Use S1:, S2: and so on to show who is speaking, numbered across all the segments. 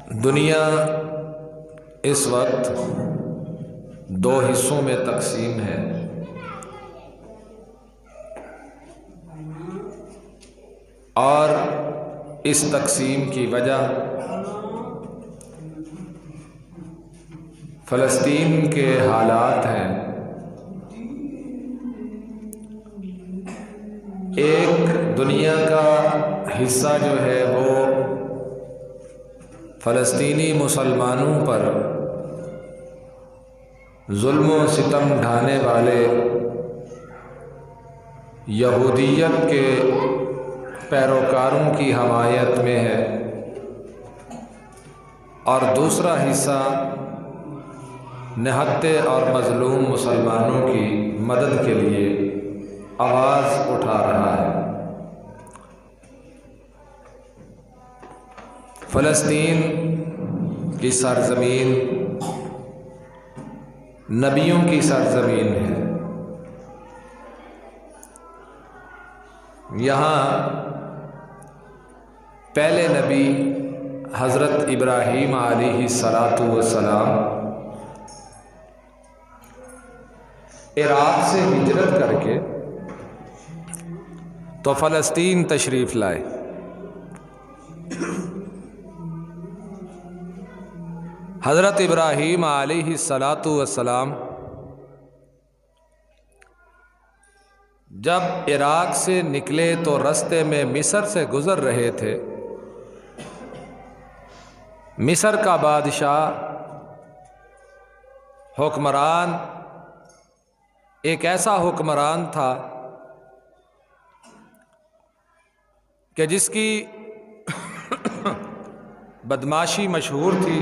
S1: دنیا اس وقت دو حصوں میں تقسیم ہے۔ اور اس تقسیم کی وجہ فلسطین کے حالات ہیں۔ ایک دنیا کا حصہ جو ہے وہ فلسطینی مسلمانوں پر ظلم و ستم ڈھانے والے یہودیت کے پیروکاروں کی حمایت میں ہے، اور دوسرا حصہ نہتے اور مظلوم مسلمانوں کی مدد کے لیے آواز اٹھا رہا ہے۔ فلسطین کی سرزمین نبیوں کی سرزمین ہے۔ یہاں پہلے نبی حضرت ابراہیم علیہ السلام عراق سے ہجرت کر کے تو فلسطین تشریف لائے۔ حضرت ابراہیم علیہ السلام جب عراق سے نکلے تو رستے میں مصر سے گزر رہے تھے۔ مصر کا بادشاہ حکمران ایک ایسا حکمران تھا کہ جس کی بدمعاشی مشہور تھی،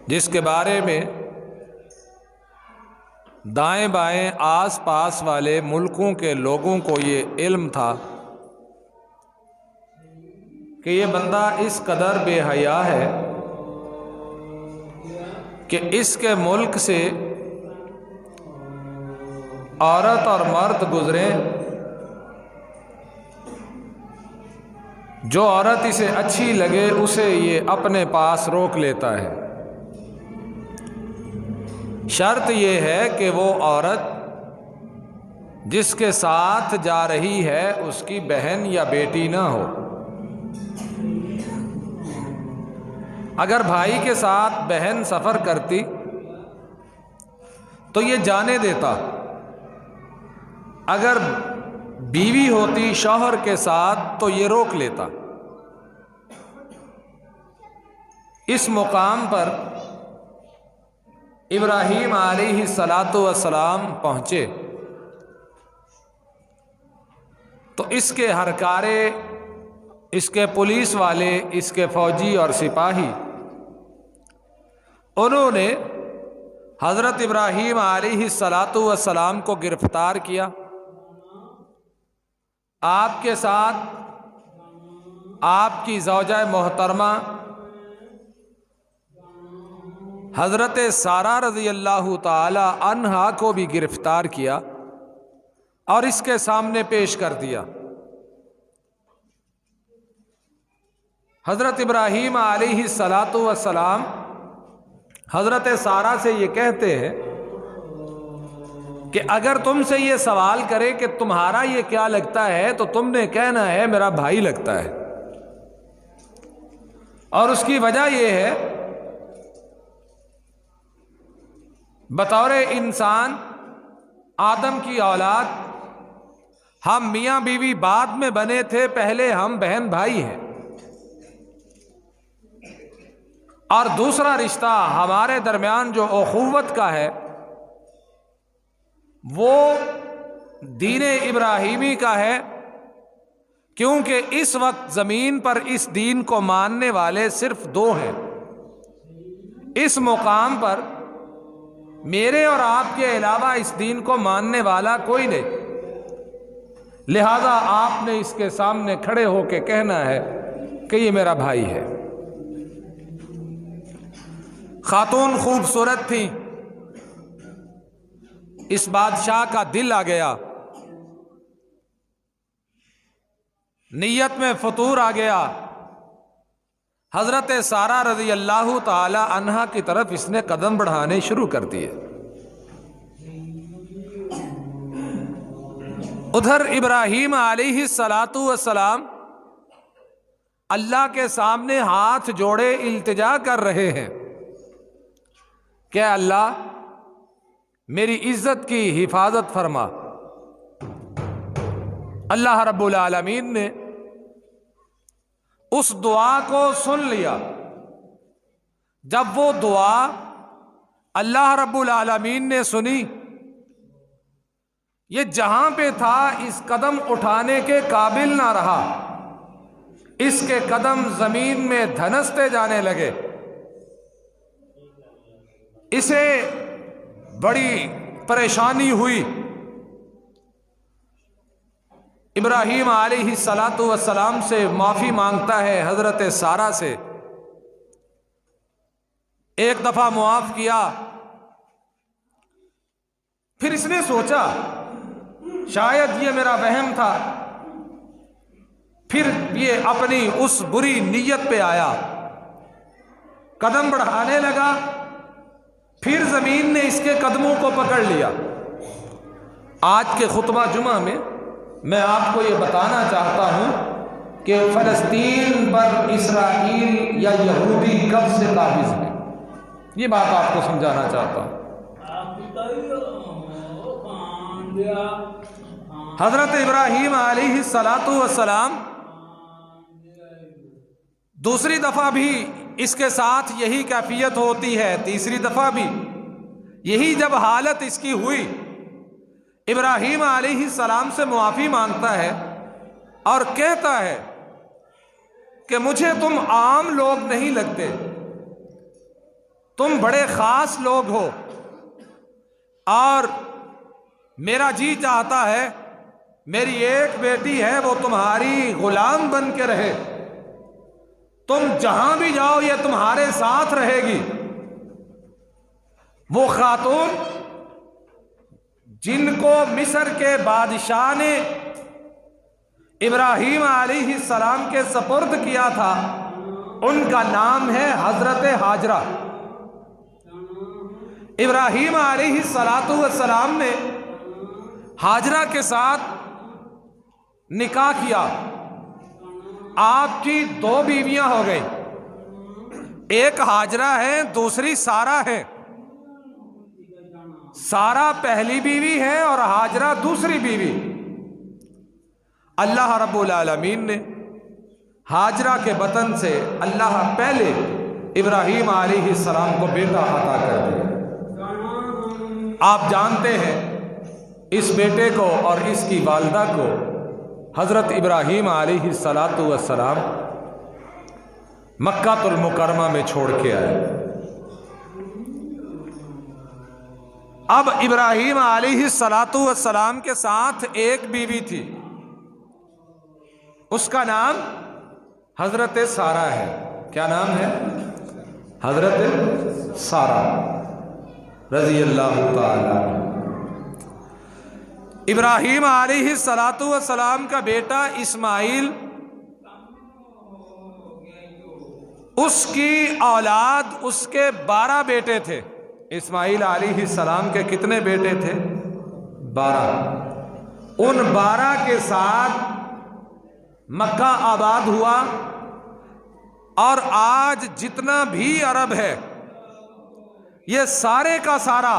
S1: جس کے بارے میں دائیں بائیں آس پاس والے ملکوں کے لوگوں کو یہ علم تھا کہ یہ بندہ اس قدر بے حیا ہے کہ اس کے ملک سے عورت اور مرد گزریں، جو عورت اسے اچھی لگے اسے یہ اپنے پاس روک لیتا ہے۔ شرط یہ ہے کہ وہ عورت جس کے ساتھ جا رہی ہے اس کی بہن یا بیٹی نہ ہو۔ اگر بھائی کے ساتھ بہن سفر کرتی تو یہ جانے دیتا، اگر بیوی ہوتی شوہر کے ساتھ تو یہ روک لیتا۔ اس مقام پر ابراہیم علیہ السلام پہنچے تو اس کے ہرکارے، اس کے پولیس والے، اس کے فوجی اور سپاہی، انہوں نے حضرت ابراہیم علیہ السلام کو گرفتار کیا۔ آپ کے ساتھ آپ کی زوجہ محترمہ حضرت سارہ رضی اللہ تعالی عنہا کو بھی گرفتار کیا اور اس کے سامنے پیش کر دیا۔ حضرت ابراہیم علیہ السلام حضرت سارہ سے یہ کہتے ہیں کہ اگر تم سے یہ سوال کرے کہ تمہارا یہ کیا لگتا ہے تو تم نے کہنا ہے میرا بھائی لگتا ہے، اور اس کی وجہ یہ ہے بطور انسان آدم کی اولاد ہم میاں بیوی بعد میں بنے تھے، پہلے ہم بہن بھائی ہیں، اور دوسرا رشتہ ہمارے درمیان جو اخوت کا ہے وہ دین ابراہیمی کا ہے، کیونکہ اس وقت زمین پر اس دین کو ماننے والے صرف دو ہیں۔ اس مقام پر میرے اور آپ کے علاوہ اس دین کو ماننے والا کوئی نہیں، لہذا آپ نے اس کے سامنے کھڑے ہو کے کہنا ہے کہ یہ میرا بھائی ہے۔ خاتون خوبصورت تھی، اس بادشاہ کا دل آ گیا، نیت میں فطور آ گیا، حضرت سارہ رضی اللہ تعالی عنہا کی طرف اس نے قدم بڑھانے شروع کر دیے۔ ادھر ابراہیم علیہ الصلاۃ والسلام اللہ کے سامنے ہاتھ جوڑے التجا کر رہے ہیں کہ اللہ میری عزت کی حفاظت فرما۔ اللہ رب العالمین نے اس دعا کو سن لیا۔ جب وہ دعا اللہ رب العالمین نے سنی، یہ جہاں پہ تھا اس قدم اٹھانے کے قابل نہ رہا، اس کے قدم زمین میں دھنستے جانے لگے۔ اسے بڑی پریشانی ہوئی۔ ابراہیم علیہ الصلاۃ والسلام سے معافی مانگتا ہے حضرت سارہ سے۔ ایک دفعہ معاف کیا، پھر اس نے سوچا شاید یہ میرا وہم تھا، پھر یہ اپنی اس بری نیت پہ آیا، قدم بڑھانے لگا، پھر زمین نے اس کے قدموں کو پکڑ لیا۔ آج کے خطبہ جمعہ میں میں آپ کو یہ بتانا چاہتا ہوں کہ فلسطین پر اسرائیل یا یہودی کب سے قابض ہے، یہ بات آپ کو سمجھانا چاہتا ہوں۔ حضرت ابراہیم علیہ الصلاۃ والسلام دوسری دفعہ بھی اس کے ساتھ یہی کیفیت ہوتی ہے، تیسری دفعہ بھی یہی جب حالت اس کی ہوئی، ابراہیم علیہ السلام سے معافی مانگتا ہے اور کہتا ہے کہ مجھے تم عام لوگ نہیں لگتے، تم بڑے خاص لوگ ہو، اور میرا جی چاہتا ہے میری ایک بیٹی ہے وہ تمہاری غلام بن کے رہے، تم جہاں بھی جاؤ یہ تمہارے ساتھ رہے گی۔ وہ خاتون جن کو مصر کے بادشاہ نے ابراہیم علیہ السلام کے سپرد کیا تھا، ان کا نام ہے حضرت ہاجرہ۔ ابراہیم علیہ السلام نے ہاجرہ کے ساتھ نکاح کیا، آپ کی 2 بیویاں ہو گئی، ایک ہاجرہ ہے، دوسری سارہ ہے۔ سارہ پہلی بیوی ہے اور ہاجرہ دوسری بیوی۔ اللہ رب العالمین نے ہاجرہ کے بطن سے اللہ پہلے ابراہیم علیہ السلام کو بیٹا عطا کر دیا۔ آپ جانتے ہیں اس بیٹے کو اور اس کی والدہ کو حضرت ابراہیم علیہ السلام مکہ المکرمہ میں چھوڑ کے آئے۔ اب ابراہیم علیہ السلام کے ساتھ ایک بیوی تھی، اس کا نام حضرت سارہ ہے۔ کیا نام ہے؟ حضرت سارہ رضی اللہ تعالی۔ ابراہیم علیہ السلام کا بیٹا اسماعیل، اس کی اولاد، اس کے 12 بیٹے تھے۔ اسماعیل علیہ السلام کے کتنے بیٹے تھے؟ 12۔ ان 12 کے ساتھ مکہ آباد ہوا، اور آج جتنا بھی عرب ہے یہ سارے کا سارا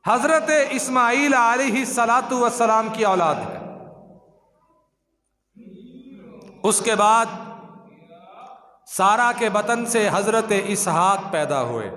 S1: حضرت اسماعیل علیہ السلام کی اولاد ہے۔ اس کے بعد سارہ کے بطن سے حضرت اسحاق پیدا ہوئے۔